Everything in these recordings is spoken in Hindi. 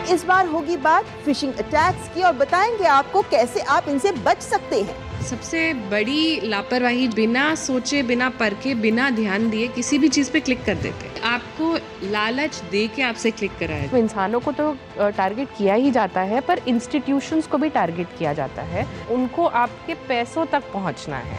इस बार होगी बात फिशिंग अटैक्स की और बताएंगे आपको कैसे आप इनसे बच सकते हैं। सबसे बड़ी लापरवाही बिना सोचे, बिना परखे, बिना ध्यान दिए किसी भी चीज़ पे क्लिक कर देते हैं। आपको लालच दे के आपसे क्लिक कराया। तो इंसानों को तो टारगेट किया ही जाता है, पर इंस्टीट्यूशंस को भी टारगेट किया जाता है। उनको आपके पैसों तक पहुंचना है।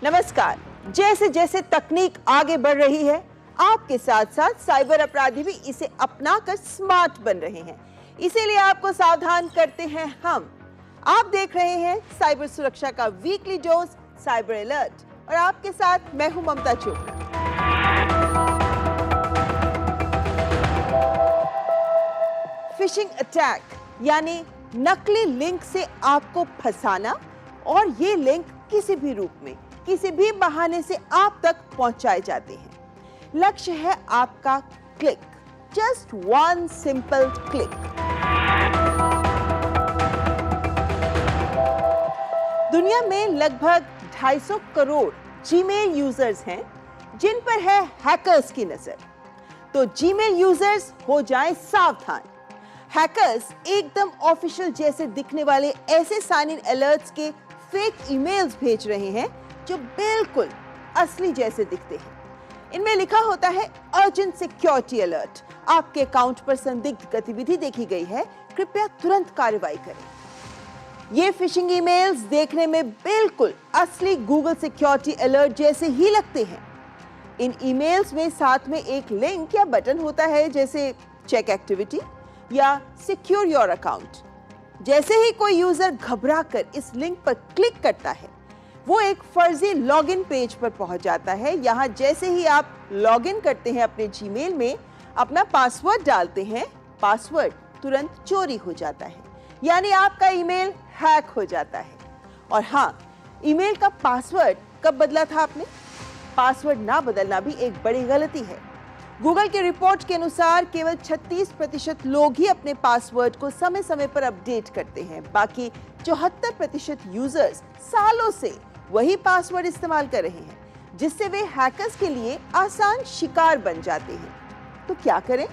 नमस्कार। जैसे जैसे तकनीक आगे बढ़ रही है, आपके साथ साथ साइबर अपराधी भी इसे अपनाकर स्मार्ट बन रहे हैं। इसीलिए आपको सावधान करते हैं हम। आप देख रहे हैं साइबर सुरक्षा का वीकली डोज साइबर अलर्ट और आपके साथ मैं हूं ममता चोपड़ा। फिशिंग अटैक यानी नकली लिंक से आपको फंसाना और ये लिंक किसी भी रूप में, किसी भी बहाने से आप तक पहुंचाए जाते हैं। लक्ष्य है आपका click, just one simple click. दुनिया में लगभग 250 करोड़ जीमेल यूजर्स हैं जिन पर है हैकर्स की नजर। तो जीमेल यूजर्स हो जाएं सावधान। हैकर्स एकदम ऑफिशियल जैसे दिखने वाले ऐसे साइन इन अलर्ट्स के फेक ईमेल्स भेज रहे हैं जो बिल्कुल असली जैसे दिखते हैं। इनमें लिखा होता है अर्जेंट सिक्योरिटी अलर्ट, आपके अकाउंट पर संदिग्ध गतिविधि देखी गई है, कृपया तुरंत कार्रवाई करें। ये फिशिंग ईमेल्स देखने में बिल्कुल असली गूगल सिक्योरिटी अलर्ट जैसे ही लगते हैं। इन ईमेल्स में साथ में एक लिंक या बटन होता है जैसे चेक एक्टिविटी या सिक्योर योर अकाउंट। जैसे ही कोई यूजर घबराकर इस लिंक पर क्लिक करता है, वो एक फर्जी लॉगिन पेज पर पहुंच जाता है। यहाँ जैसे ही आप लॉगिन करते हैं अपने जीमेल में, अपना पासवर्ड डालते हैं, पासवर्ड तुरंत चोरी हो जाता है, यानी आपका ईमेल हैक हो जाता है। और हाँ, ईमेल का पासवर्ड कब बदला था आपने? पासवर्ड ना बदलना भी एक बड़ी गलती है। गूगल की रिपोर्ट के अनुसार केवल 36% लोग ही अपने पासवर्ड को समय समय पर अपडेट करते हैं। बाकी 74% यूजर्स सालों से वही पासवर्ड इस्तेमाल कर रहे हैं, जिससे वे हैकर्स के लिए आसान शिकार बन जाते हैं। तो क्या करें?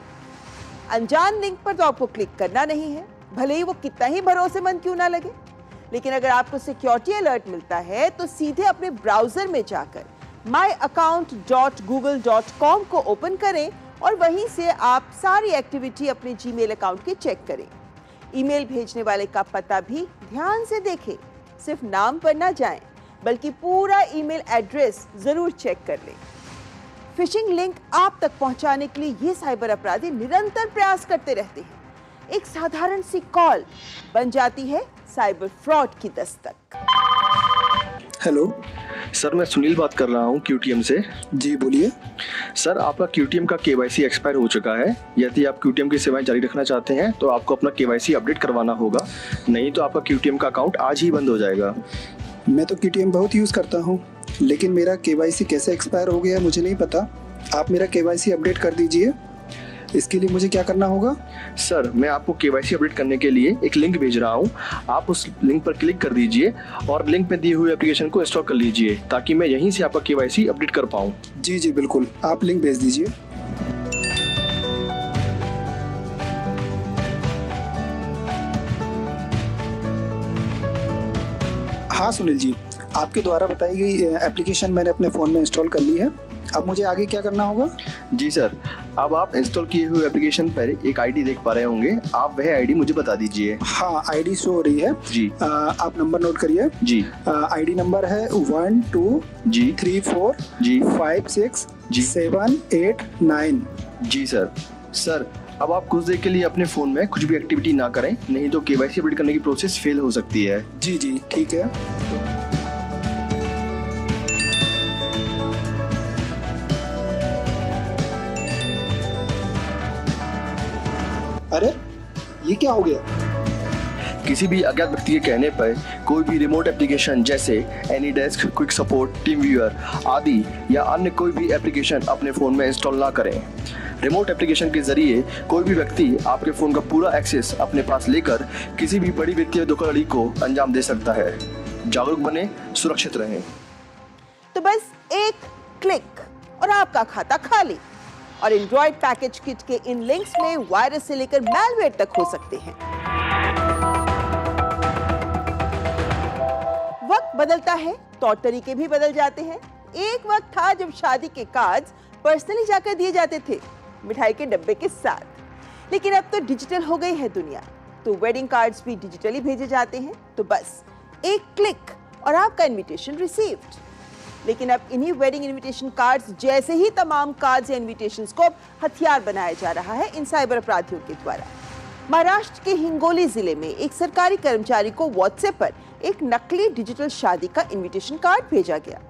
अनजान लिंक पर तो आपको क्लिक करना नहीं है, भले ही वो कितना ही भरोसेमंद क्यों ना लगे। लेकिन अगर आपको सिक्योरिटी अलर्ट मिलता है तो सीधे अपने ब्राउजर में जाकर myaccount.google.com को ओपन करें और वहीं से आप सारी एक्टिविटी अपने जीमेल अकाउंट की चेक करें। ईमेल भेजने वाले का पता भी ध्यान से देखें, सिर्फ नाम पर ना जाएं, बल्कि पूरा ईमेल एड्रेस जरूर चेक कर लें। फिशिंग लिंक आप तक पहुंचाने के लिए ये साइबर अपराधी निरंतर प्रयास करते रहते हैं। एक साधारण सी कॉल बन जाती है साइबर फ्रॉड की दस्तक। हेलो सर, मैं सुनील बात कर रहा हूँ क्यूटीएम से। जी बोलिए। सर, आपका क्यूटीएम का केवाईसी एक्सपायर हो चुका है। यदि आप क्यूटीएम की सेवाएं जारी रखना चाहते हैं तो आपको अपना केवाईसी अपडेट करवाना होगा, नहीं तो आपका क्यूटीएम का अकाउंट आज ही बंद हो जाएगा। मैं तो केटीएम बहुत यूज़ करता हूँ, लेकिन मेरा केवाईसी कैसे एक्सपायर हो गया मुझे नहीं पता। आप मेरा केवाईसी अपडेट कर दीजिए। इसके लिए मुझे क्या करना होगा? सर, मैं आपको केवाईसी अपडेट करने के लिए एक लिंक भेज रहा हूँ। आप उस लिंक पर क्लिक कर दीजिए और लिंक में दी हुई एप्लीकेशन को इंस्टॉल कर लीजिए, ताकि मैं यहीं से आपका केवाईसी अपडेट कर पाऊँ। जी जी बिल्कुल, आप लिंक भेज दीजिए। हाँ सुनील जी, आपके द्वारा बताई गई एप्लीकेशन मैंने अपने फ़ोन में इंस्टॉल कर ली है। अब मुझे आगे क्या करना होगा? जी सर, अब आप इंस्टॉल किए हुए एप्लीकेशन पर एक आईडी देख पा रहे होंगे। आप वह आईडी मुझे बता दीजिए। हाँ, आईडी शो हो रही है जी। आप नंबर नोट करिए। जी। आईडी नंबर है 12 जी 34 जी 56 जी 789। जी सर। सर, अब आप कुछ देर के लिए अपने फ़ोन में कुछ भी एक्टिविटी ना करें, नहीं तो केवाईसी अपडेट करने की प्रोसेस फेल हो सकती है। जी जी ठीक है। अरे ये क्या हो गया? किसी भी अज्ञात व्यक्ति के कहने पर कोई भी रिमोट एप्लीकेशन जैसे AnyDesk, quick support, team viewer आदि या अन्य कोई भी एप्लीकेशन अपने फ़ोन में इंस्टॉल ना करें। रिमोट एप्लीकेशन के जरिए कोई भी व्यक्ति आपके फ़ोन का पूरा एक्सेस अपने पास लेकर किसी भी बड़ी वित्तीय धोखाधड़ी को अंजाम दे सकता है। जागरूक बने, सुरक्षित रहें। तो बस एक क्लिक और आपका खाता खाली। और एंड्रॉइड पैकेज किट के इन लिंक्स में वायरस से लेकर मैलवेयर तक हो सकते हैं। वक्त बदलता है, तौर तरीके भी बदल जाते हैं। एक वक्त था जब शादी के कार्ड्स पर्सनली जाकर दिए जाते थे, मिठाई के डब्बे के साथ। लेकिन अब तो डिजिटल हो गई है दुनिया, तो वेडिंग कार्ड्स भी डिजिटली भेजे जाते हैं। तो बस एक क्लिक और आपका इनविटेशन रिसीव्ड। लेकिन अब इन्हीं वेडिंग इनविटेशन कार्ड्स जैसे ही तमाम कार्ड्स या इनविटेशंस को हथियार बनाया जा रहा है इन साइबर अपराधियों के द्वारा। महाराष्ट्र के हिंगोली जिले में एक सरकारी कर्मचारी को व्हाट्सएप पर एक नकली डिजिटल शादी का इनविटेशन कार्ड भेजा गया।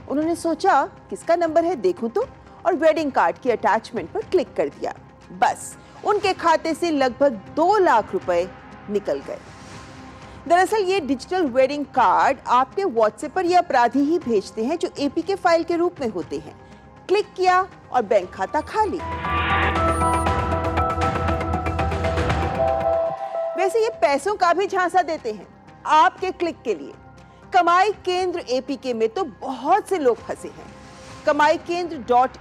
उन्होंने सोचा किसका नंबर है देखूं तो, और वेडिंग कार्ड की अटैचमेंट पर क्लिक कर दिया। बस उनके खाते से लगभग 2 लाख रुपए निकल गए। दरअसल ये डिजिटल वेडिंग कार्ड आपके व्हाट्सएप पर ये अपराधी ही भेजते हैं, जो एपीके फाइल के रूप में होते हैं। क्लिक किया और बैंक खाता खाली। वैसे ये पैसों का भी झांसा देते हैं आपके क्लिक के लिए। कमाई केंद्र एपीके में तो बहुत से लोग फंसे हैं। कमाई केंद्र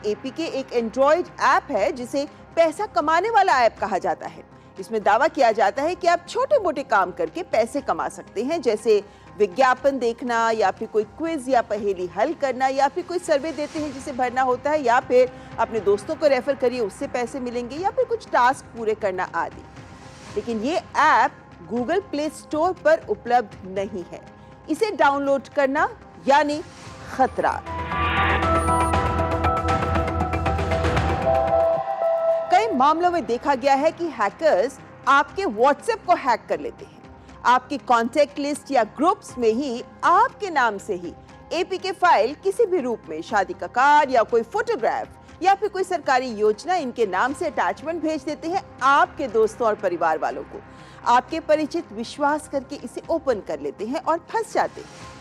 .apk एक एंड्रॉइड ऐप है जिसे पैसा कमाने वाला ऐप कहा जाता है। इसमें दावा किया जाता है कि आप छोटे मोटे काम करके पैसे कमा सकते हैं, जैसे विज्ञापन देखना या फिर कोई क्विज या पहेली हल करना, या फिर कोई सर्वे देते हैं जिसे भरना होता है, या फिर अपने दोस्तों को रेफर करिए उससे पैसे मिलेंगे, या फिर कुछ टास्क पूरे करना आदि। लेकिन ये ऐप गूगल प्ले स्टोर पर उपलब्ध नहीं है। इसे डाउनलोड करना यानी खतरा। कई मामलों में देखा गया है कि हैकर्स आपके व्हाट्सएप को हैक कर लेते हैं। आपकी कॉन्टैक्ट लिस्ट या ग्रुप्स में ही आपके नाम से ही एपीके फाइल किसी भी रूप में, शादी का कार्ड या कोई फोटोग्राफ या फिर कोई सरकारी योजना, इनके नाम से अटैचमेंट भेज देते हैं आपके दोस्तों और परिवार वालों को। आपके परिचित विश्वास करके इसे ओपन कर लेते हैं और फंस जाते हैं।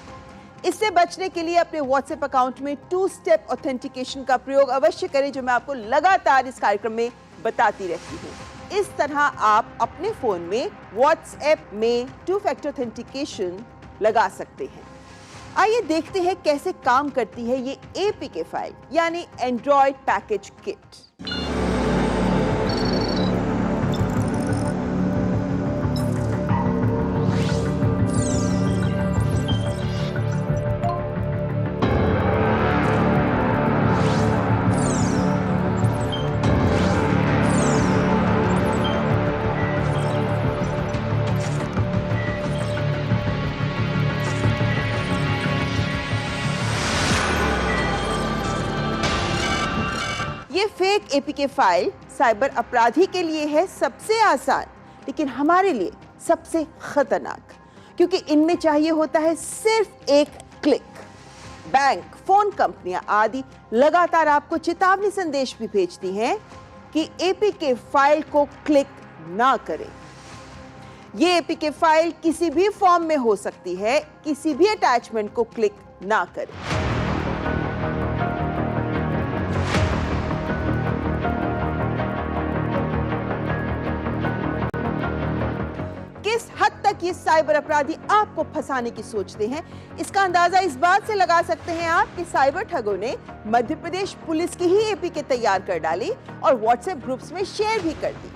इससे बचने के लिए अपने व्हाट्सएप अकाउंट में 2 स्टेप ऑथेंटिकेशन का प्रयोग अवश्य करें, जो मैं आपको लगातार इस कार्यक्रम में बताती रहती हूँ। इस तरह आप अपने फोन में व्हाट्सएप में 2 फैक्टर ऑथेंटिकेशन लगा सकते हैं। आइए देखते हैं कैसे काम करती है ये एपीके फाइल यानी एंड्रॉइड पैकेज किट। ये फेक एपीके फाइल साइबर अपराधी के लिए है सबसे आसान, लेकिन हमारे लिए सबसे खतरनाक, क्योंकि इनमें चाहिए होता है सिर्फ एक क्लिक। बैंक, फोन कंपनियां आदि लगातार आपको चेतावनी संदेश भी भेजती हैं कि एपीके फाइल को क्लिक ना करें। ये एपीके फाइल किसी भी फॉर्म में हो सकती है, किसी भी अटैचमेंट को क्लिक ना करें। किस हद तक ये साइबर अपराधी आपको फंसाने की सोचते हैं, इसका अंदाजा इस बात से लगा सकते हैं आप कि साइबर ठगों ने मध्य प्रदेश पुलिस की ही एपीके तैयार कर डाली और व्हाट्सएप ग्रुप्स में शेयर भी कर दी,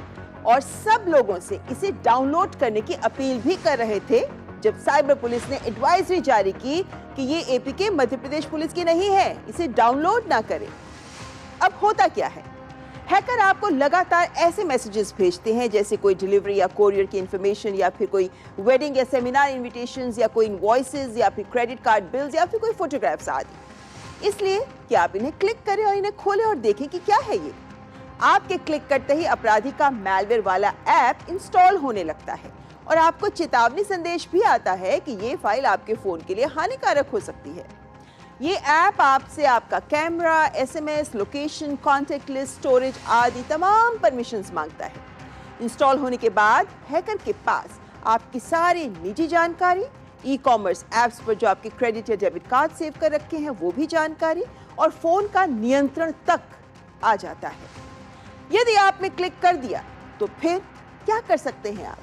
और सब लोगों से इसे डाउनलोड करने की अपील भी कर रहे थे, जब साइबर पुलिस ने एडवाइजरी जारी की कि ये एपीके मध्य प्रदेश पुलिस की नहीं है, इसे डाउनलोड ना करें। अब होता क्या है, हैकर आपको लगातार ऐसे मैसेजेस भेजते हैं जैसे कोई डिलीवरी या कोरियर की इंफॉर्मेशन, या फिर कोई वेडिंग या सेमिनार इनविटेशंस, या कोई इनवॉइसेस, या फिर क्रेडिट कार्ड बिल्स, या फिर कोई फोटोग्राफ्स आदि, इसलिए कि आप इन्हें क्लिक करें और इन्हें खोलें और देखें कि क्या है ये। आपके क्लिक करते ही अपराधी का मैलवेयर वाला ऐप इंस्टॉल होने लगता है और आपको चेतावनी संदेश भी आता है कि ये फाइल आपके फोन के लिए हानिकारक हो सकती है। ये ऐप आपसे आपका camera, SMS, location, contact list, storage आदि तमाम परमिशंस मांगता है। इंस्टॉल होने के बाद हैकर के पास आपकी सारी निजी जानकारी, ई-कॉमर्स ऐप्स पर जो आपके क्रेडिट या डेबिट कार्ड सेव कर रखे हैं वो भी जानकारी, और फोन का नियंत्रण तक आ जाता है। यदि आपने क्लिक कर दिया तो फिर क्या कर सकते हैं आप?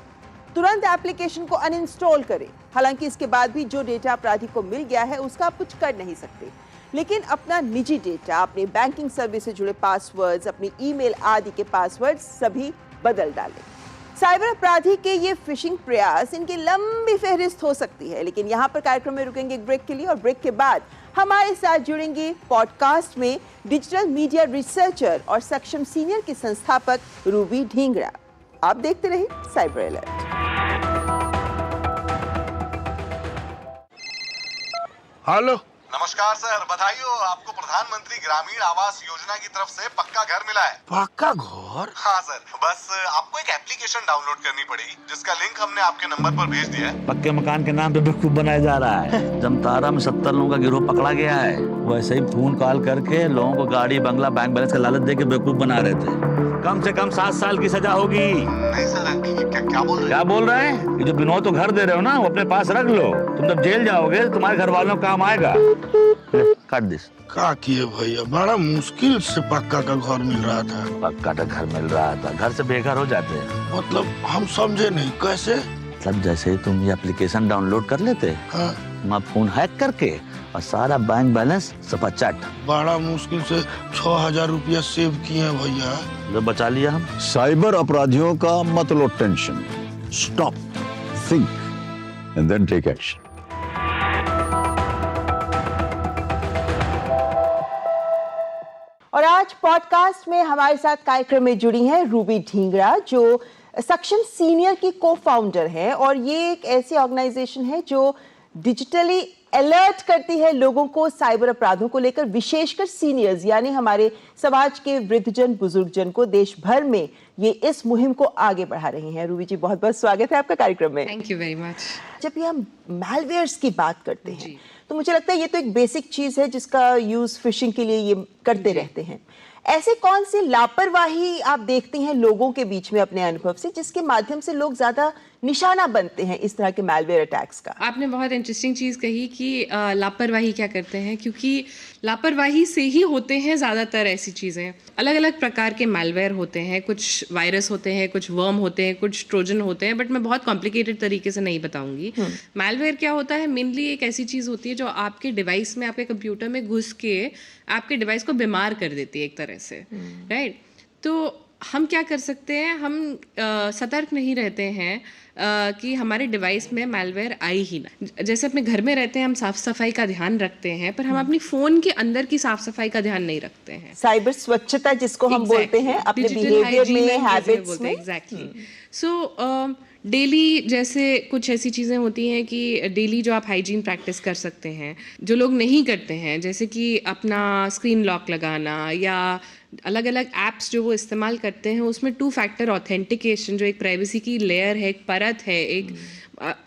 तुरंत एप्लीकेशन को अनइंस्टॉल करें। हालांकि इसके बाद भी जो डेटा अपराधी को मिल गया है उसका आप कुछ कर नहीं सकते, लेकिन अपना निजी डेटा, अपने बैंकिंग सर्विस से जुड़े पासवर्ड्स, अपनी ईमेल आदि के पासवर्ड सभी बदल डालें। साइबर अपराधी के ये फिशिंग प्रयास, इनकी लंबी फहरिस्त हो सकती है, लेकिन यहाँ पर कार्यक्रम में रुकेंगे एक ब्रेक के लिए और ब्रेक के बाद हमारे साथ जुड़ेंगे पॉडकास्ट में डिजिटल मीडिया रिसर्चर और सक्षम सीनियर की संस्थापक रूबी ढींगरा। आप देखते रहिए साइबर अलर्ट। हेलो, नमस्कार सर, बधाई हो, आपको प्रधानमंत्री ग्रामीण आवास योजना की तरफ से पक्का घर मिला है। पक्का घर? हाँ सर, बस आपको एक एप्लीकेशन डाउनलोड करनी पड़ेगी जिसका लिंक हमने आपके नंबर पर भेज दिया है। पक्के मकान के नाम पे बेवकूफ बनाया जा रहा है। जमतारा में 70 लोगों का गिरोह पकड़ा गया है। वैसे ही फोन कॉल करके लोगों को गाड़ी, बंगला, बैंक बैलेंस का लालच दे के बेवकूफ बना रहे थे। कम से कम 7 साल की सजा होगी। नहीं सर, क्या बोल रहे हैं? क्या बोल रहे हैं? ये जो विनोद तो घर दे रहे हो ना, वो अपने पास रख लो। तुम जब जेल जाओगे तो तुम्हारे घर वालों का काम आएगा। काट दिस। क्या किए भैया, बड़ा मुश्किल से पक्का का घर मिल रहा था। पक्का का घर मिल रहा था, घर से बेघर हो जाते हैं। मतलब हम समझे नहीं, कैसे? मतलब जैसे ही तुम ये एप्लीकेशन डाउनलोड कर लेते, हाँ। तुम्हारा फोन हैक करके और सारा बैंक बैलेंस सपाचट। बड़ा मुश्किल से 6000 रुपया सेव किए हैं भैया। जो बचा लिया हम। साइबर अपराधियों का मत लो tension, stop, think and then take action. और आज पॉडकास्ट में हमारे साथ कार्यक्रम में जुड़ी हैं रूबी ढींगरा, जो सक्षम सीनियर की को-फाउंडर है और ये एक ऐसी ऑर्गेनाइजेशन है जो डिजिटली अलर्ट करती है लोगों को साइबर अपराधों को लेकर, विशेषकर सीनियर्स यानी हमारे समाज के वृद्धजन, बुजुर्गजन को देश भर में ये इस मुहिम को आगे बढ़ा रही हैं। रूबी जी, बहुत बहुत स्वागत है आपका कार्यक्रम में। Thank you very much. जब ये हम मैलवेयर्स की बात करते हैं तो मुझे लगता है ये तो एक बेसिक चीज है जिसका यूज फिशिंग के लिए ये करते रहते हैं। ऐसे कौन सी लापरवाही आप देखती हैं लोगों के बीच में अपने अनुभव से, जिसके माध्यम से लोग ज्यादा निशाना बनते हैं इस तरह के मैलवेयर अटैक्स का? आपने बहुत इंटरेस्टिंग चीज़ कही कि लापरवाही क्या करते हैं, क्योंकि लापरवाही से ही होते हैं ज़्यादातर ऐसी चीज़ें। अलग अलग प्रकार के मैलवेयर होते हैं, कुछ वायरस होते हैं, कुछ वर्म होते हैं, कुछ ट्रोजन होते हैं, बट मैं बहुत कॉम्प्लिकेटेड तरीके से नहीं बताऊंगी। मैलवेयर क्या होता है? मेनली एक ऐसी चीज़ होती है जो आपके डिवाइस में, आपके कंप्यूटर में घुस के आपके डिवाइस को बीमार कर देती है एक तरह से, राइट? तो हम क्या कर सकते हैं? हम सतर्क नहीं रहते हैं कि हमारे डिवाइस में मैलवेयर आई ही ना। जैसे अपने घर में रहते हैं, हम साफ सफाई का ध्यान रखते हैं, पर हम अपनी फोन के अंदर की साफ सफाई का ध्यान नहीं रखते हैं। साइबर स्वच्छता जिसको हम बोलते हैं, अपने बिहेवियर में, हैबिट्स में। एग्जैक्टली। सो डेली जैसे कुछ ऐसी चीज़ें होती हैं कि डेली जो आप हाइजीन प्रैक्टिस कर सकते हैं, जो लोग नहीं करते हैं, जैसे कि अपना स्क्रीन लॉक लगाना या अलग अलग ऐप्स जो वो इस्तेमाल करते हैं उसमें 2 फैक्टर ऑथेंटिकेशन, जो एक प्राइवेसी की लेयर है, एक परत है, एक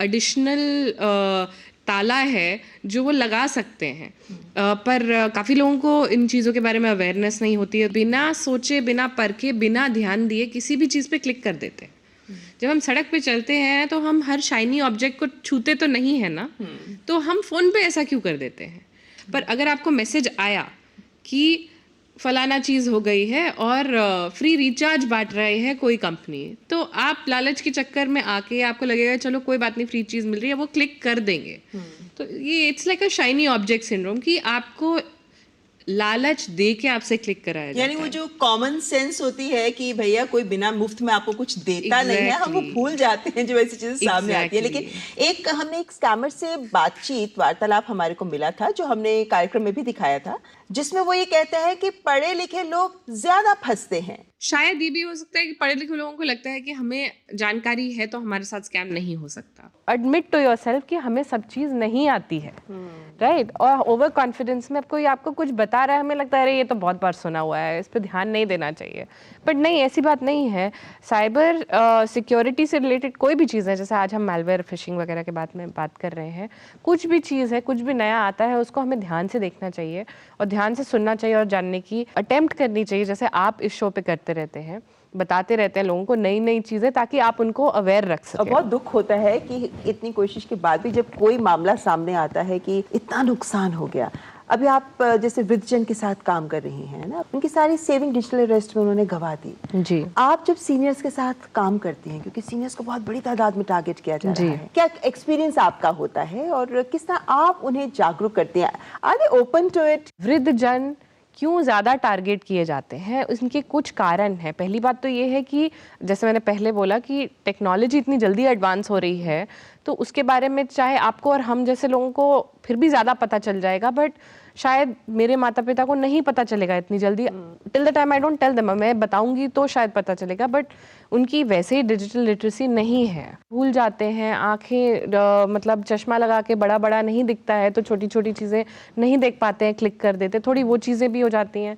एडिशनल ताला है जो वो लगा सकते हैं। पर काफ़ी लोगों को इन चीज़ों के बारे में अवेयरनेस नहीं होती है। बिना सोचे, बिना परखे, बिना ध्यान दिए किसी भी चीज़ पे क्लिक कर देते हैं। जब हम सड़क पे चलते हैं तो हम हर शाइनी ऑब्जेक्ट को छूते तो नहीं है ना, तो हम फ़ोन पे ऐसा क्यों कर देते हैं? पर अगर आपको मैसेज आया कि फलाना चीज़ हो गई है और फ्री रिचार्ज बांट रहे हैं कोई कंपनी, तो आप लालच के चक्कर में आके आपको लगेगा चलो कोई बात नहीं, फ्री चीज़ मिल रही है, वो क्लिक कर देंगे। तो ये it's like a shiny object syndrome कि आपको लालच दे के आपसे क्लिक कराया जाता है। यानी वो जो कॉमन सेंस होती है कि भैया कोई बिना मुफ्त में आपको कुछ देता नहीं है, हम वो भूल जाते हैं जब ऐसी चीजें सामने आती है। लेकिन हमने एक स्कैमर से वार्तालाप हमारे को मिला था, जो हमने कार्यक्रम में भी दिखाया था, जिसमें वो ये कहते हैं कि पढ़े लिखे लोग ज्यादा फंसते हैं। शायद ये भी हो सकता है कि पढ़े लिखे लोगों को लगता है कि हमें जानकारी है तो हमारे साथ स्कैम नहीं हो सकता। एडमिट टू योरसेल्फ कि हमें सब चीज़ नहीं आती है, राइट? और ओवर कॉन्फिडेंस में कोई आपको कुछ बता रहा है, हमें लगता है अरे ये तो बहुत बार सुना हुआ है, इस पर ध्यान नहीं देना चाहिए। बट नहीं, ऐसी बात नहीं है। साइबर सिक्योरिटी से रिलेटेड कोई भी चीज़ है, जैसे आज हम मैलवेयर, फिशिंग वगैरह के बारे में बात कर रहे हैं, कुछ भी चीज़ है, कुछ भी नया आता है, उसको हमें ध्यान से देखना चाहिए और ध्यान से सुनना चाहिए और जानने की अटेम्प्ट करनी चाहिए। जैसे आप इस शो पे करते रहते हैं, बताते रहते हैं लोगों को नई नई चीज़ें, ताकि आप उनको अवेयर रख सकें। और बहुत दुख होता है कि इतनी कोशिश के बाद भी जब कोई मामला सामने आता है कि इतना नुकसान हो गया, अभी आप जैसे वृद्धजन के साथ काम कर रही हैं ना, उनकी सारी सेविंग डिजिटल अरेस्ट में उन्होंने गवा दी जी। आप जब सीनियर्स के साथ काम करती हैं, क्योंकि सीनियर्स को बहुत बड़ी तादाद में टारगेट किया जा रहा है, क्या एक्सपीरियंस आपका होता है और किस तरह आप उन्हें जागरूक करती हैं? Are they open to it? वृद्धजन क्यों ज़्यादा टारगेट किए जाते हैं, इनके कुछ कारण हैं। पहली बात तो ये है कि जैसे मैंने पहले बोला कि टेक्नोलॉजी इतनी जल्दी एडवांस हो रही है, तो उसके बारे में चाहे आपको और हम जैसे लोगों को फिर भी ज़्यादा पता चल जाएगा, बट शायद मेरे माता पिता को नहीं पता चलेगा इतनी जल्दी। Till the time I don't tell them, मैं बताऊंगी तो शायद पता चलेगा, बट उनकी वैसे ही डिजिटल लिटरेसी नहीं है, भूल जाते हैं। आंखें मतलब चश्मा लगा के बड़ा बड़ा नहीं दिखता है तो छोटी छोटी चीज़ें नहीं देख पाते हैं, क्लिक कर देते, थोड़ी वो चीज़ें भी हो जाती हैं।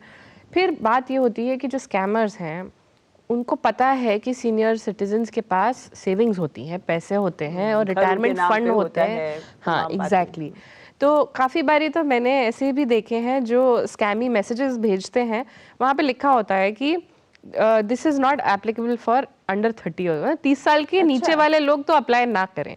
फिर बात ये होती है कि जो स्कैमर्स हैं उनको पता है कि सीनियर सिटीजन्स के पास सेविंग्स होती हैं, पैसे होते हैं और रिटायरमेंट फंड होते हैं। हाँ, एग्जैक्टली। तो काफ़ी बारी तो मैंने ऐसे भी देखे हैं जो स्कैमी मैसेजेस भेजते हैं, वहाँ पे लिखा होता है कि this is not applicable for under 30 30 साल के नीचे वाले लोग तो अप्लाई ना करें,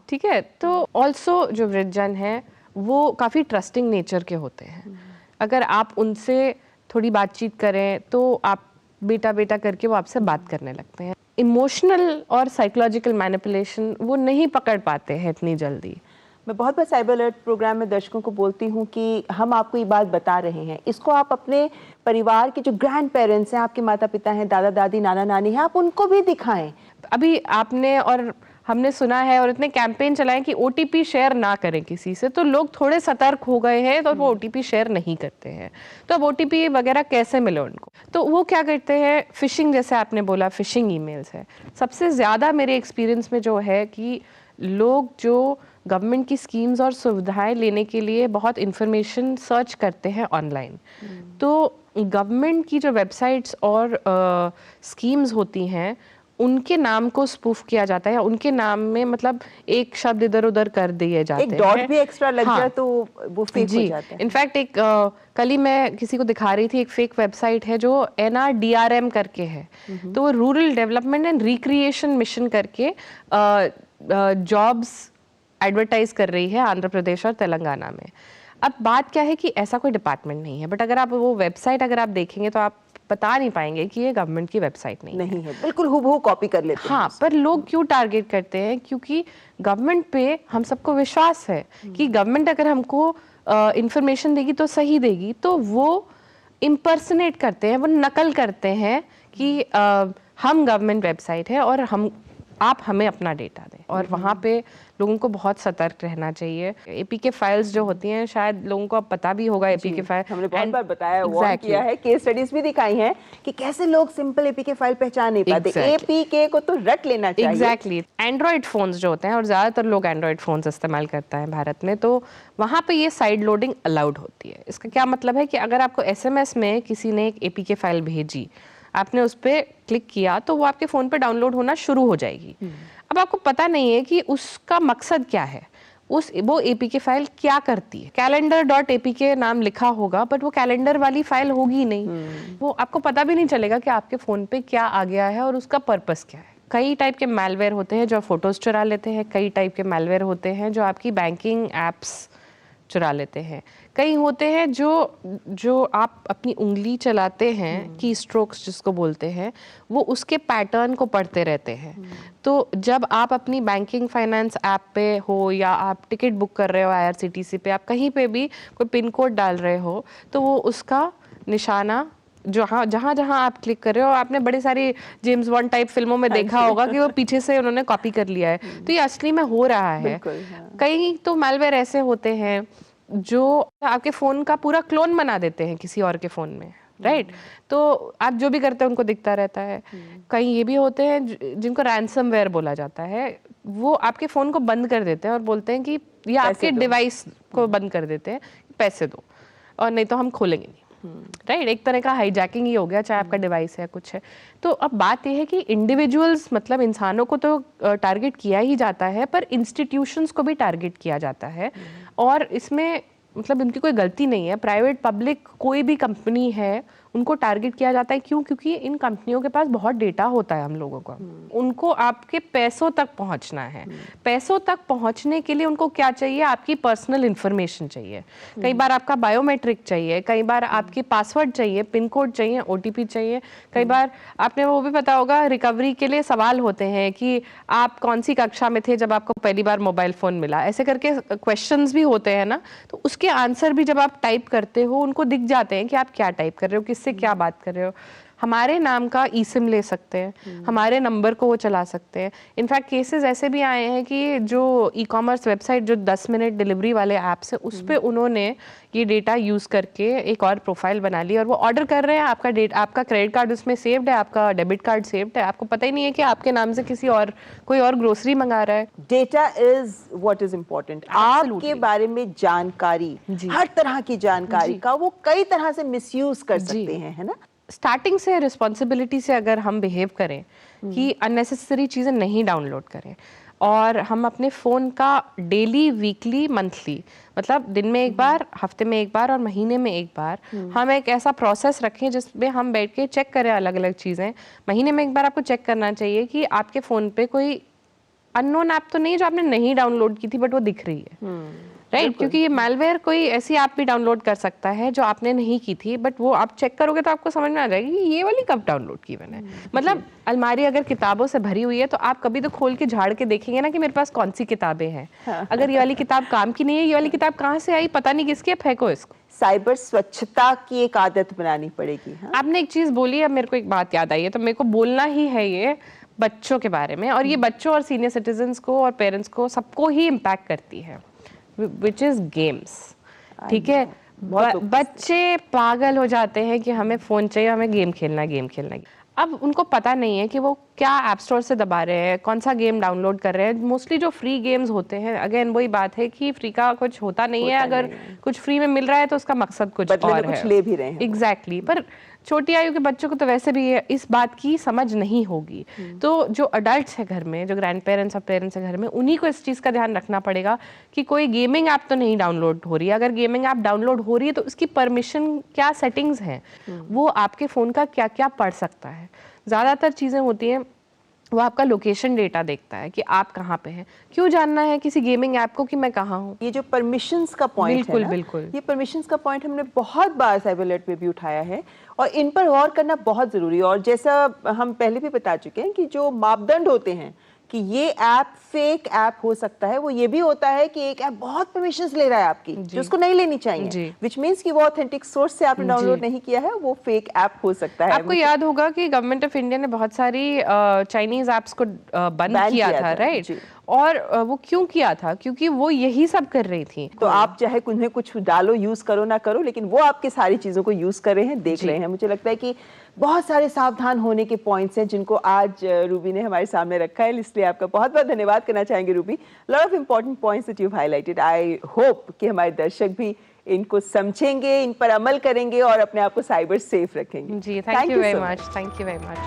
ठीक है। तो ऑल्सो जो वृद्धजन हैं वो काफ़ी ट्रस्टिंग नेचर के होते हैं। अगर आप उनसे थोड़ी बातचीत करें तो आप बेटा बेटा करके वो आपसे बात करने लगते हैं। इमोशनल और साइकोलॉजिकल मैनिपुलेशन वो नहीं पकड़ पाते हैं इतनी जल्दी। मैं बहुत बार साइबर अलर्ट प्रोग्राम में दर्शकों को बोलती हूँ कि हम आपको ये बात बता रहे हैं, इसको आप अपने परिवार के जो ग्रैंड पेरेंट्स हैं, आपके माता पिता हैं, दादा दादी, नाना नानी हैं, आप उनको भी दिखाएं। अभी आपने और हमने सुना है और इतने कैंपेन चलाए कि OTP शेयर ना करें किसी से, तो लोग थोड़े सतर्क हो गए हैं तो वो OTP शेयर नहीं करते हैं। तो अब OTP वगैरह कैसे मिले उनको? तो वो क्या करते हैं, फिशिंग, जैसे आपने बोला फिशिंग ईमेल्स है। सबसे ज़्यादा मेरे एक्सपीरियंस में जो है कि लोग जो गवर्नमेंट की स्कीम्स और सुविधाएं लेने के लिए बहुत इंफॉर्मेशन सर्च करते हैं ऑनलाइन, तो गवर्नमेंट की जो वेबसाइट्स और स्कीम्स होती हैं उनके नाम को स्पूफ किया जाता है, उनके नाम में मतलब एक शब्द इधर उधर कर दिए जाते हैं, एक डॉट भी एक्स्ट्रा लग जाए तो वो फेक हो जाता है। इनफैक्ट एक कल ही मैं किसी को दिखा रही थी, एक फेक वेबसाइट है जो NRDRM करके है, तो वो rural development and recreation mission करके जॉब्स एडवर्टाइज कर रही है आंध्र प्रदेश और तेलंगाना में। अब बात क्या है कि ऐसा कोई डिपार्टमेंट नहीं है, बट अगर आप वो वेबसाइट अगर आप देखेंगे तो आप बता नहीं पाएंगे कि ये गवर्नमेंट की वेबसाइट नहीं है। बिल्कुल हूबहू कॉपी कर लेते हैं। हाँ, पर लोग क्यों टारगेट करते हैं? क्योंकि गवर्नमेंट पे हम सबको विश्वास है कि गवर्नमेंट अगर हमको इंफॉर्मेशन देगी तो सही देगी, तो वो इम्पर्सनेट करते हैं, वो नकल करते हैं कि हम गवर्नमेंट वेबसाइट है और आप हमें अपना डेटा दें, और वहाँ पे लोगों को बहुत सतर्क रहना चाहिए। APK फाइल्स जो होती हैं, शायद लोगों को अब पता भी होगा APK फाइल, हमने बहुत बार बताया, वार्न किया है, केस स्टडीज भी दिखाई हैं कि कैसे लोग सिंपल APK फाइल पहचान नहीं पाते। APK को तो रट लेना चाहिए। एग्जैक्टली। एंड्रॉइड फोन्स जो होते हैं, और ज़्यादातर लोग एंड्रॉइड फोन्स इस्तेमाल करते हैं भारत में, तो वहाँ पे ये साइड लोडिंग अलाउड होती है। इसका क्या मतलब है कि अगर आपको SMS में किसी ने एक APK फाइल भेजी, आपने उस पर क्लिक किया तो वो आपके फ़ोन पे डाउनलोड होना शुरू हो जाएगी। अब आपको पता नहीं है कि उसका मकसद क्या है, वो APK फाइल क्या करती है। calendar.apk नाम लिखा होगा, बट वो कैलेंडर वाली फाइल होगी नहीं। वो आपको पता भी नहीं चलेगा कि आपके फ़ोन पे क्या आ गया है और उसका पर्पस क्या है। कई टाइप के मैलवेयर होते हैं जो फ़ोटोज़ चुरा लेते हैं, कई टाइप के मैलवेयर होते हैं जो आपकी बैंकिंग एप्स चुरा लेते हैं, कई होते हैं जो आप अपनी उंगली चलाते हैं, की स्ट्रोक्स जिसको बोलते हैं, वो उसके पैटर्न को पढ़ते रहते हैं। तो जब आप अपनी बैंकिंग फाइनेंस ऐप पे हो या आप टिकट बुक कर रहे हो IRCTC पे, आप कहीं पे भी कोई पिन कोड डाल रहे हो, तो वो उसका निशाना जहाँ जहाँ आप क्लिक कर रहे हो, आपने बड़ी सारी जेम्स बॉन्ड टाइप फिल्मों में देखा होगा कि वो पीछे से उन्होंने कॉपी कर लिया है, तो ये असली में हो रहा है। कई तो मैलवेयर ऐसे होते हैं जो आपके फ़ोन का पूरा क्लोन बना देते हैं किसी और के फ़ोन में, राइट? तो आप जो भी करते हैं उनको दिखता रहता है। कई ये भी होते हैं जिनको रैंसमवेयर बोला जाता है, वो आपके फ़ोन को बंद कर देते हैं और बोलते हैं कि ये आपके डिवाइस को बंद कर देते हैं, पैसे दो और नहीं तो हम खोलेंगे नहीं, राइट? एक तरह का हाईजैकिंग ही हो गया, चाहे आपका डिवाइस है कुछ है। तो अब बात यह है कि इंडिविजुअल्स, मतलब इंसानों को तो टारगेट किया ही जाता है, पर इंस्टीट्यूशंस को भी टारगेट किया जाता है, और इसमें मतलब इनकी कोई गलती नहीं है। प्राइवेट पब्लिक कोई भी कंपनी है, उनको टारगेट किया जाता है। क्यों? क्योंकि इन कंपनियों के पास बहुत डेटा होता है हम लोगों का। उनको आपके पैसों तक पहुंचना है। पैसों तक पहुंचने के लिए उनको क्या चाहिए? आपकी पर्सनल इंफॉर्मेशन चाहिए, कई बार आपका बायोमेट्रिक चाहिए, कई बार आपकी पासवर्ड चाहिए, पिन कोड चाहिए, OTP चाहिए, कई बार आपने वो भी पता होगा रिकवरी के लिए सवाल होते हैं कि आप कौन सी कक्षा में थे जब आपको पहली बार मोबाइल फोन मिला, ऐसे करके क्वेश्चंस भी होते हैं ना। तो उसके आंसर भी जब आप टाइप करते हो उनको दिख जाते हैं कि आप क्या टाइप कर रहे हो, किससे क्या बात कर रहे हो। हमारे नाम का eSIM ले सकते हैं, हमारे नंबर को वो चला सकते हैं। इनफैक्ट केसेस ऐसे भी आए हैं कि जो ई-कॉमर्स वेबसाइट जो 10 मिनट डिलीवरी वाले ऐप्स हैं उस पे उन्होंने ये डेटा यूज़ करके एक और प्रोफाइल बना ली और वो ऑर्डर कर रहे हैं। आपका क्रेडिट कार्ड उसमें सेव्ड है, आपका डेबिट कार्ड सेव्ड है, आपको पता ही नहीं है कि आपके नाम से कोई और ग्रोसरी मंगा रहा है। Data is what is important. आपके बारे में जानकारी, हर तरह की जानकारी का वो कई तरह से मिसयूज कर सकते हैं, है ना। स्टार्टिंग से रिस्पॉन्सिबिलिटी से अगर हम बिहेव करें कि अननेसेसरी चीज़ें नहीं डाउनलोड करें और हम अपने फ़ोन का डेली, वीकली, मंथली, मतलब दिन में एक बार, हफ्ते में एक बार और महीने में एक बार हम एक ऐसा प्रोसेस रखें जिसमें हम बैठ के चेक करें अलग अलग चीज़ें। महीने में एक बार आपको चेक करना चाहिए कि आपके फ़ोन पे कोई अननोन ऐप तो नहीं जो आपने नहीं डाउनलोड की थी बट वो दिख रही है, राइट। क्योंकि ये मैलवेयर कोई ऐसी ऐप भी डाउनलोड कर सकता है जो आपने नहीं की थी बट वो आप चेक करोगे तो आपको समझ में आ जाएगी कि ये वाली कब डाउनलोड की मैंने। मतलब अलमारी अगर किताबों से भरी हुई है तो आप कभी तो खोल के झाड़ के देखेंगे ना कि मेरे पास कौन सी किताबें हैं। अगर ये वाली किताब काम की नहीं है, ये वाली किताब कहाँ से आई पता नहीं किसकी है, फेंको इसको। साइबर स्वच्छता की एक आदत बनानी पड़ेगी। आपने एक चीज बोली, अब मेरे को एक बात याद आई है तो मेरे को बोलना ही है ये बच्चों के बारे में। और ये बच्चों और सीनियर सिटीजन्स को और पेरेंट्स को सबको ही इम्पैक्ट करती है, विच इज गेम्स। ठीक है, बच्चे पागल हो जाते हैं कि हमें फोन चाहिए, हमें गेम खेलना है। अब उनको पता नहीं है कि वो क्या ऐप स्टोर से दबा रहे हैं, कौन सा गेम डाउनलोड कर रहे हैं। मोस्टली जो फ्री गेम्स होते हैं, अगेन वही बात है कि फ्री का कुछ होता नहीं है। अगर कुछ फ्री में मिल रहा है तो उसका मकसद कुछ और है, कुछ ले भी रहे हैं। एग्जैक्टली। पर छोटी आयु के बच्चों को तो वैसे भी इस बात की समझ नहीं होगी। तो जो अडल्ट्स है घर में, जो ग्रैंड पेरेंट्स और पेरेंट्स है घर में, उन्हीं को इस चीज़ का ध्यान रखना पड़ेगा कि कोई गेमिंग ऐप तो नहीं डाउनलोड हो रही है। अगर गेमिंग ऐप डाउनलोड हो रही है तो उसकी परमिशन क्या सेटिंग्स हैं, वो आपके फ़ोन का क्या क्या पढ़ सकता है। ज़्यादातर चीज़ें होती हैं वो आपका लोकेशन डेटा देखता है कि आप कहाँ पे हैं। क्यों जानना है किसी गेमिंग ऐप को कि मैं कहाँ हूँ? ये जो परमिशंस का पॉइंट है ना, बिल्कुल ये परमिशंस का पॉइंट हमने बहुत बार साइबर अलर्ट में भी उठाया है और इन पर गौर करना बहुत ज़रूरी है। और जैसा हम पहले भी बता चुके हैं कि जो मापदंड होते हैं कि ये ऐप फेक ऐप हो सकता है, वो ये भी होता है कि एक ऐप बहुत परमिशंस ले रहा है आपकी जो उसको नहीं लेनी चाहिए, विच मीन्स कि वो ऑथेंटिक सोर्स से आपने डाउनलोड नहीं किया है, वो फेक ऐप हो सकता है। आपको याद होगा कि गवर्नमेंट ऑफ इंडिया ने बहुत सारी चाइनीज ऐप्स को बंद किया था, राइट। और वो क्यों किया था? क्योंकि वो यही सब कर रही थी। तो आप चाहे उन्हें कुछ डालो, यूज करो ना करो, लेकिन वो आपके सारी चीजों को यूज कर रहे हैं, देख रहे हैं। मुझे लगता है कि बहुत सारे सावधान होने के पॉइंट्स हैं जिनको आज रूबी ने हमारे सामने रखा है, इसलिए आपका बहुत बहुत धन्यवाद करना चाहेंगे Ruby. Lot of important points that you highlighted. I hope कि हमारे दर्शक भी इनको समझेंगे, इन पर अमल करेंगे और अपने आप को साइबर सेफ रखेंगे। जी, thank you very much, thank you very much.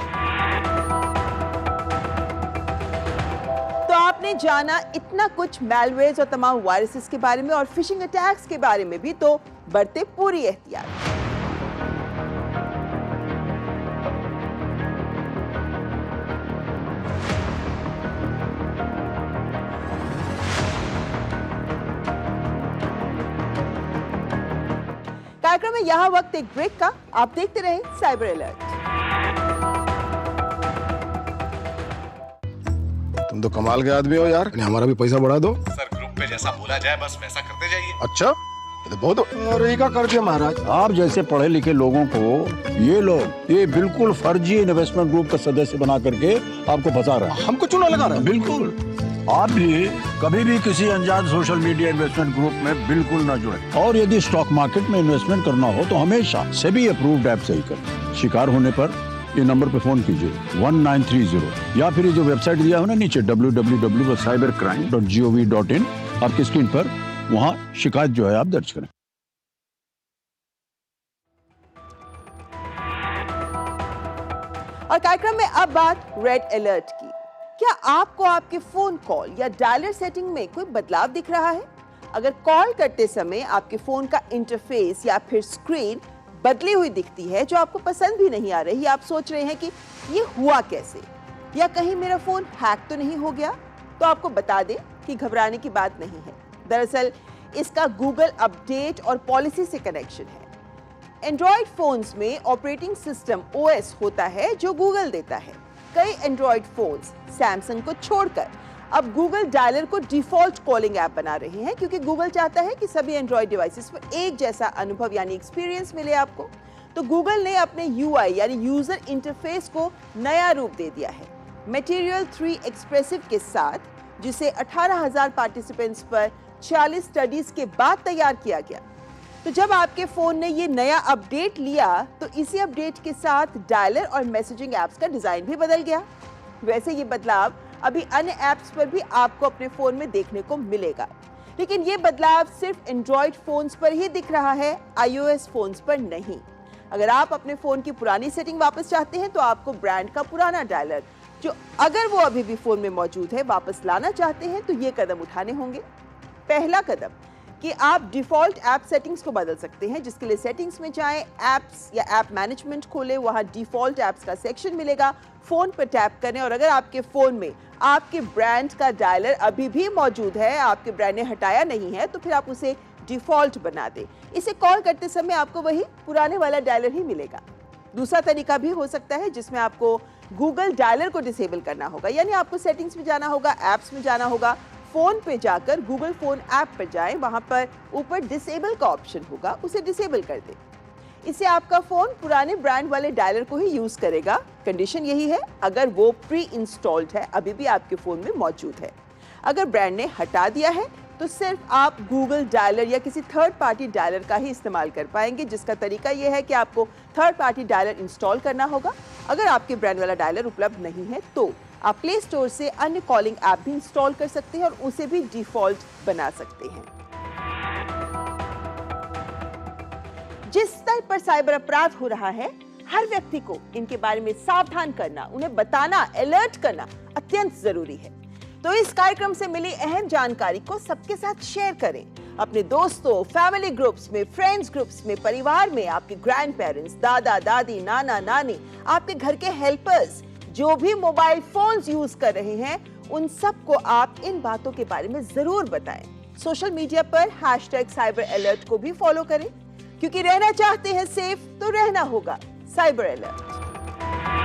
तो आपने जाना इतना कुछ मैलवेयर्स और तमाम वायरसेस के बारे में और फिशिंग अटैक्स के बारे में भी, तो बरते पूरी एहतियात। कार्यक्रम में यहाँ वक्त एक ब्रेक का, आप देखते रहें साइबर अलर्ट। तुम तो कमाल के आदमी हो यार, हमारा भी पैसा बढ़ा दो। सर ग्रुप पे जैसा बोला जाए बस वैसा करते जाइए। अच्छा, ये तो बहुत और का कर दिया महाराज। आप जैसे पढ़े लिखे लोगों को ये बिल्कुल फर्जी इन्वेस्टमेंट ग्रुप का सदस्य बना करके आपको फंसा रहा है। हमको चूना लगा रहा है। बिल्कुल, आप भी कभी भी किसी अनजान सोशल मीडिया इन्वेस्टमेंट ग्रुप में बिल्कुल न जुड़े। और यदि स्टॉक मार्केट में इन्वेस्टमेंट करना हो तो हमेशा सेबी अप्रूव्ड ऐप से ही करें। शिकार होने पर ये नंबर पे फोन कीजिए 1930 या फिर ये जो वेबसाइट दिया है ना नीचे www.cybercrime.gov.in, आपकी स्क्रीन पर वहां शिकायत जो है आप दर्ज करें। और कार्यक्रम में अब बात रेड अलर्ट की। क्या आपको आपके फोन कॉल या डायलर सेटिंग में कोई बदलाव दिख रहा है? अगर कॉल करते समय आपके फोन का इंटरफेस या फिर स्क्रीन बदली हुई दिखती है, जो आपको पसंद भी नहीं आ रही, आप सोच रहे हैं कि ये हुआ कैसे, या कहीं मेरा फोन हैक तो नहीं हो गया, तो आपको बता दें कि घबराने की बात नहीं है। दरअसल इसका गूगल अपडेट और पॉलिसी से कनेक्शन है। एंड्रॉयड फोन्स में ऑपरेटिंग सिस्टम OS होता है जो गूगल देता है। कई एंड्रॉयड फोन्स सैमसंग को छोड़कर अब गूगल डायलर को डिफॉल्ट कॉलिंग ऐप बना रहे हैं, क्योंकि गूगल चाहता है कि सभी एंड्रॉयड डिवाइसेस पर एक जैसा अनुभव यानी एक्सपीरियंस मिले आपको। तो गूगल ने अपने UI यानी यूजर इंटरफेस को नया रूप दे दिया है मटेरियल 3 एक्सप्रेसिव के साथ, जिसे 18,000 पार्टिसिपेंट्स पर 46 स्टडीज के बाद तैयार किया गया। तो जब आपके फोन ने ये नया अपडेट लिया तो इसी अपडेट के साथ डायलर और मैसेजिंग ऐप्स का डिजाइन भी बदल गया। वैसे ये बदलाव अभी अन्य ऐप्स पर भी आपको अपने फोन में देखने को मिलेगा, लेकिन ये बदलाव सिर्फ एंड्रॉयड फोन्स पर ही दिख रहा है, iOS फोन्स पर नहीं। अगर आप अपने फोन की पुरानी सेटिंग वापस चाहते हैं तो आपको ब्रांड का पुराना डायलर, जो अगर वो अभी भी फोन में मौजूद है, वापस लाना चाहते हैं तो ये कदम उठाने होंगे। पहला कदम कि आप डिफॉल्ट ऐप सेटिंग्स को बदल सकते हैं, जिसके लिए सेटिंग्स में जाएं, ऐप्स या ऐप मैनेजमेंट खोलें, वहां डिफॉल्ट ऐप्स का सेक्शन मिलेगा, फोन पर टैप करें और अगर आपके फोन में आपके ब्रांड का डायलर अभी भी मौजूद है, आपके ब्रांड ने हटाया नहीं है, तो फिर आप उसे डिफॉल्ट बना दें। इसे कॉल करते समय आपको वही पुराने वाला डायलर ही मिलेगा। दूसरा तरीका भी हो सकता है जिसमें आपको गूगल डायलर को डिसेबल करना होगा, यानी आपको सेटिंग्स में जाना होगा, ऐप्स में जाना होगा, फोन पे जाकर गूगल फोन ऐप पर जाएं, वहां पर ऊपर डिसेबल का ऑप्शन होगा, उसे डिसेबल कर दें। इससे आपका फोन पुराने ब्रांड वाले डायलर को ही यूज करेगा। कंडीशन यही है अगर वो प्री इंस्टॉल्ड है, अभी भी आपके फोन में मौजूद है। अगर ब्रांड ने हटा दिया है तो सिर्फ आप गूगल डायलर या किसी थर्ड पार्टी डायलर का ही इस्तेमाल कर पाएंगे, जिसका तरीका यह है कि आपको थर्ड पार्टी डायलर इंस्टॉल करना होगा। अगर आपके ब्रांड वाला डायलर उपलब्ध नहीं है तो आप प्ले स्टोर से अन्य कॉलिंग ऐप भी इंस्टॉल कर सकते हैं और उसे भी डिफॉल्ट बना सकते हैं। जिस स्तर पर साइबर अपराध हो रहा है, हर व्यक्ति को इनके बारे में सावधान करना, उन्हें बताना, अलर्ट करना अत्यंत जरूरी है। तो इस कार्यक्रम से मिली अहम जानकारी को सबके साथ शेयर करें, अपने दोस्तों, फैमिली ग्रुप्स में, फ्रेंड्स ग्रुप्स में, परिवार में, आपके ग्रैंड पेरेंट्स, दादा दादी, नाना नानी, आपके घर के हेल्पर्स जो भी मोबाइल फोन्स यूज कर रहे हैं, उन सबको आप इन बातों के बारे में जरूर बताएं। सोशल मीडिया पर #cyberalert को भी फॉलो करें, क्योंकि रहना चाहते हैं सेफ तो रहना होगा साइबर अलर्ट।